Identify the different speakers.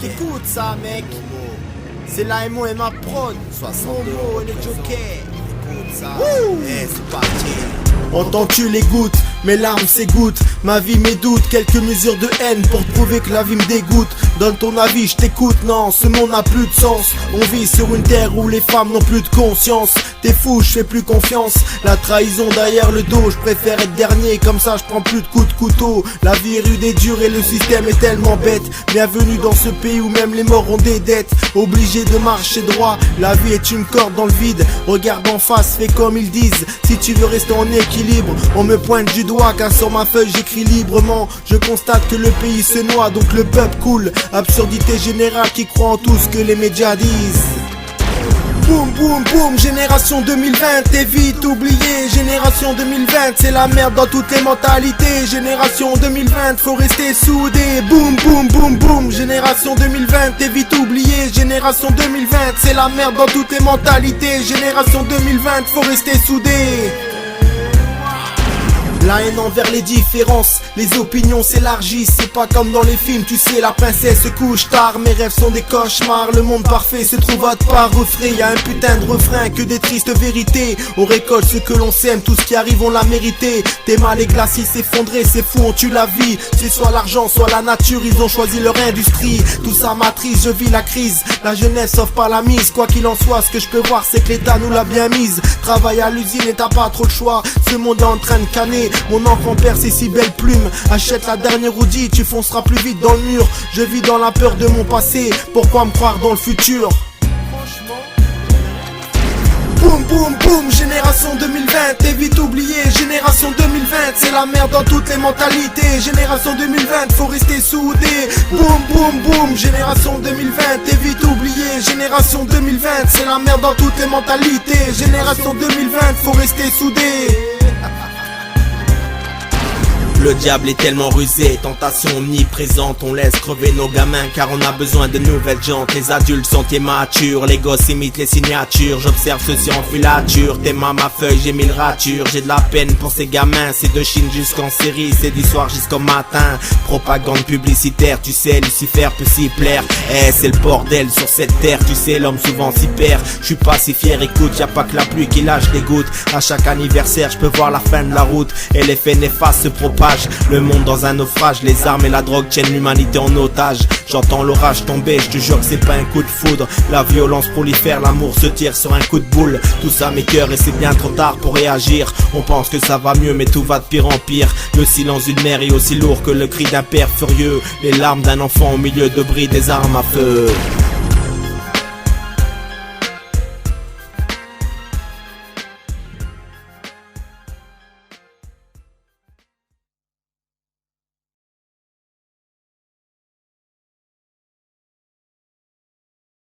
Speaker 1: Écoute ça mec, c'est la MOMA prod, Momo et le Joker. Écoute ça, c'est parti. Entends-tu les gouttes, mes larmes s'égouttent, ma vie mes doutes, quelques mesures de haine pour prouver que la vie me dégoûte. Donne ton avis, je t'écoute, non, ce monde n'a plus de sens. On vit sur une terre où les femmes n'ont plus de conscience. T'es fou, je fais plus confiance, la trahison derrière le dos. Je préfère être dernier, comme ça je prends plus de coups de couteau. La vie est rude et dure et le système est tellement bête. Bienvenue dans ce pays où même les morts ont des dettes. Obligé de marcher droit, la vie est une corde dans le vide. Regarde en face, fais comme ils disent. Si tu veux rester en équilibre, on me pointe du doigt car sur ma feuille j'écris librement. Je constate que le pays se noie donc le peuple coule. Absurdité générale qui croit en tout ce que les médias disent. Boum boum boum, génération 2020, t'es vite oublié. Génération 2020, c'est la merde dans toutes les mentalités. Génération 2020, faut rester soudé. Boum boum boum boum, génération 2020, t'es vite oublié. Génération 2020, c'est la merde dans toutes les mentalités. Génération 2020, faut rester soudé. La haine envers les différences, les opinions s'élargissent. C'est pas comme dans les films, tu sais, la princesse se couche tard. Mes rêves sont des cauchemars, le monde parfait se trouve à pas refrain. Y'a un putain de refrain, que des tristes vérités. On récolte ce que l'on sème, tout ce qui arrive on l'a mérité. Tes mal et glacis s'effondrer, c'est fou, on tue la vie. C'est soit l'argent, soit la nature, ils ont choisi leur industrie. Tout ça m'attriste, je vis la crise. La jeunesse offre pas la mise, quoi qu'il en soit, ce que je peux voir c'est que l'État nous l'a bien mise. Travaille à l'usine et t'as pas trop le choix, ce monde est en train de canner. Mon enfant perd ses si belles plumes. Achète la dernière Audi, tu fonceras plus vite dans le mur. Je vis dans la peur de mon passé, pourquoi me croire dans le futur? Boum boum boum, génération 2020, t'es vite oublié. Génération 2020, c'est la merde dans toutes les mentalités. Génération 2020, faut rester soudé. Boum boum boum, génération 2020, t'es vite oublié. Génération 2020, c'est la merde dans toutes les mentalités. Génération 2020, faut rester soudé. Le diable est tellement rusé, tentation omniprésente. On laisse crever nos gamins car on a besoin de nouvelles jantes. Les adultes sont immatures, les gosses imitent les signatures. J'observe ceci en filature, tes mains ma feuille, j'ai mille ratures. J'ai de la peine pour ces gamins, c'est de Chine jusqu'en série. C'est du soir jusqu'au matin, propagande publicitaire. Tu sais Lucifer peut s'y plaire, c'est le bordel sur cette terre. Tu sais l'homme souvent s'y perd, je suis pas si fier. Écoute, y'a pas que la pluie qui lâche des gouttes. À chaque anniversaire je peux voir la fin de la route et l'effet néfaste se propage. Le monde dans un naufrage, les armes et la drogue tiennent l'humanité en otage. J'entends l'orage tomber, je te jure que c'est pas un coup de foudre. La violence prolifère, l'amour se tire sur un coup de boule. Tout ça m'écoeure et c'est bien trop tard pour réagir. On pense que ça va mieux mais tout va de pire en pire. Le silence d'une mère est aussi lourd que le cri d'un père furieux. Les larmes d'un enfant au milieu de bris des armes à feu.